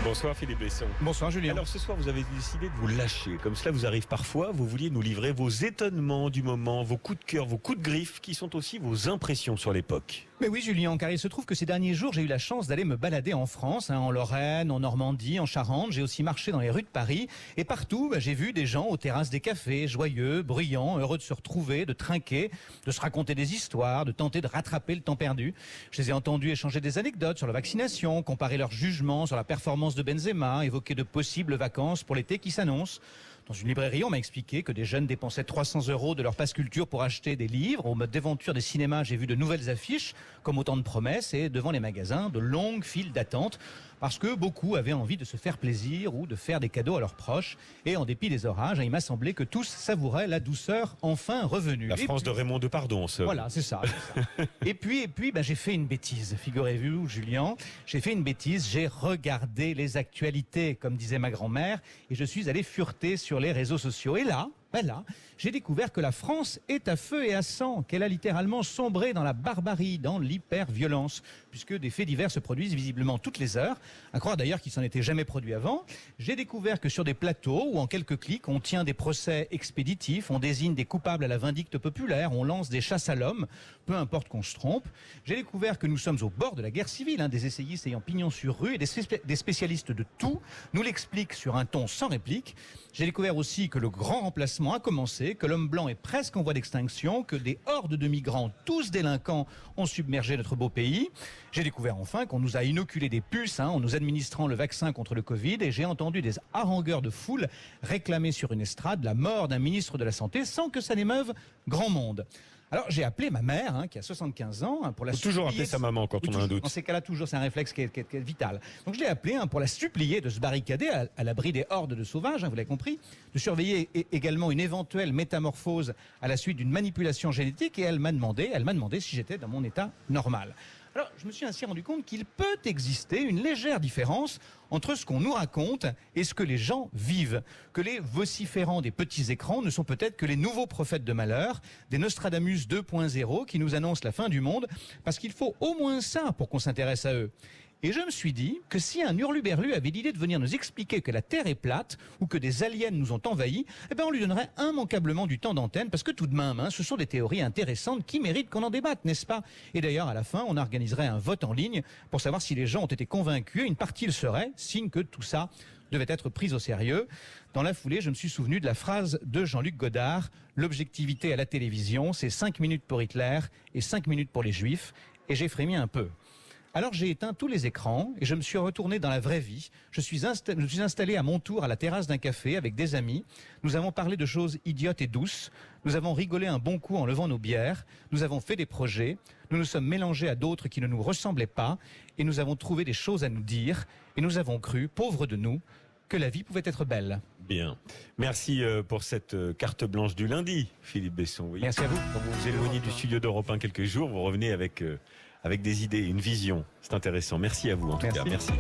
Bonsoir Philippe Besson. Bonsoir Julien. Alors ce soir vous avez décidé de vous lâcher. Comme cela vous arrive parfois, vous vouliez nous livrer vos étonnements du moment, vos coups de cœur, vos coups de griffe qui sont aussi vos impressions sur l'époque. Mais oui Julien, car il se trouve que ces derniers jours j'ai eu la chance d'aller me balader en France, en Lorraine, en Normandie, en Charente. J'ai aussi marché dans les rues de Paris et partout j'ai vu des gens aux terrasses des cafés, joyeux, bruyants, heureux de se retrouver, de trinquer, de se raconter des histoires, de tenter de rattraper le temps perdu. Je les ai entendus échanger des anecdotes sur la vaccination, comparer leurs jugements sur la performance de Benzema, évoquer de possibles vacances pour l'été qui s'annoncent. Dans une librairie, on m'a expliqué que des jeunes dépensaient 300 € de leur passe culture pour acheter des livres. Au mode d'aventure des cinémas, j'ai vu de nouvelles affiches, comme autant de promesses, et devant les magasins, de longues files d'attente, parce que beaucoup avaient envie de se faire plaisir ou de faire des cadeaux à leurs proches. Et en dépit des orages, il m'a semblé que tous savouraient la douceur enfin revenue. La France de Raymond Depardon, ça. Voilà, c'est ça. Et puis, j'ai fait une bêtise. Figurez-vous, Julien, j'ai fait une bêtise. J'ai regardé les actualités, comme disait ma grand-mère, et je suis allé fureter sur les réseaux sociaux. Et là, j'ai découvert que la France est à feu et à sang, qu'elle a littéralement sombré dans la barbarie, dans l'hyper-violence, puisque des faits divers se produisent visiblement toutes les heures, à croire d'ailleurs qu'ils s'en étaient jamais produits avant. J'ai découvert que sur des plateaux ou en quelques clics, on tient des procès expéditifs, on désigne des coupables à la vindicte populaire, on lance des chasses à l'homme, peu importe qu'on se trompe. J'ai découvert que nous sommes au bord de la guerre civile, des essayistes ayant pignon sur rue et des spécialistes de tout nous l'expliquent sur un ton sans réplique. J'ai découvert aussi que le grand remplacement a commencé, que l'homme blanc est presque en voie d'extinction, que des hordes de migrants, tous délinquants, ont submergé notre beau pays. J'ai découvert enfin qu'on nous a inoculé des puces en nous administrant le vaccin contre le Covid, et j'ai entendu des harangueurs de foule réclamer sur une estrade la mort d'un ministre de la Santé sans que ça n'émeuve grand monde. Alors j'ai appelé ma mère, qui a 75 ans, pour la supplier. Toujours appeler sa maman quand on a un doute. Dans ces cas-là, toujours, c'est un réflexe qui est vital. Donc je l'ai appelé pour la supplier de se barricader à l'abri des hordes de sauvages, vous l'avez compris, de surveiller également une éventuelle métamorphose à la suite d'une manipulation génétique, et elle m'a demandé si j'étais dans mon état normal. Alors, je me suis ainsi rendu compte qu'il peut exister une légère différence entre ce qu'on nous raconte et ce que les gens vivent. Que les vociférants des petits écrans ne sont peut-être que les nouveaux prophètes de malheur, des Nostradamus 2.0 qui nous annoncent la fin du monde, parce qu'il faut au moins ça pour qu'on s'intéresse à eux. Et je me suis dit que si un hurluberlu avait l'idée de venir nous expliquer que la Terre est plate ou que des aliens nous ont envahis, on lui donnerait immanquablement du temps d'antenne, parce que tout de même, ce sont des théories intéressantes qui méritent qu'on en débatte, n'est-ce pas? Et d'ailleurs, à la fin, on organiserait un vote en ligne pour savoir si les gens ont été convaincus, et une partie le serait, signe que tout ça devait être pris au sérieux. Dans la foulée, je me suis souvenu de la phrase de Jean-Luc Godard: l'objectivité à la télévision, c'est 5 minutes pour Hitler et 5 minutes pour les Juifs. Et j'ai frémi un peu. Alors j'ai éteint tous les écrans et je me suis retourné dans la vraie vie. Je suis installé à mon tour à la terrasse d'un café avec des amis. Nous avons parlé de choses idiotes et douces. Nous avons rigolé un bon coup en levant nos bières. Nous avons fait des projets. Nous nous sommes mélangés à d'autres qui ne nous ressemblaient pas. Et nous avons trouvé des choses à nous dire. Et nous avons cru, pauvres de nous, que la vie pouvait être belle. Bien. Merci pour cette carte blanche du lundi, Philippe Besson. Oui. Merci à vous. Quand vous vous éloignez du studio d'Europe 1 quelques jours, vous revenez avec des idées, une vision. C'est intéressant. Merci à vous en tout cas. Merci.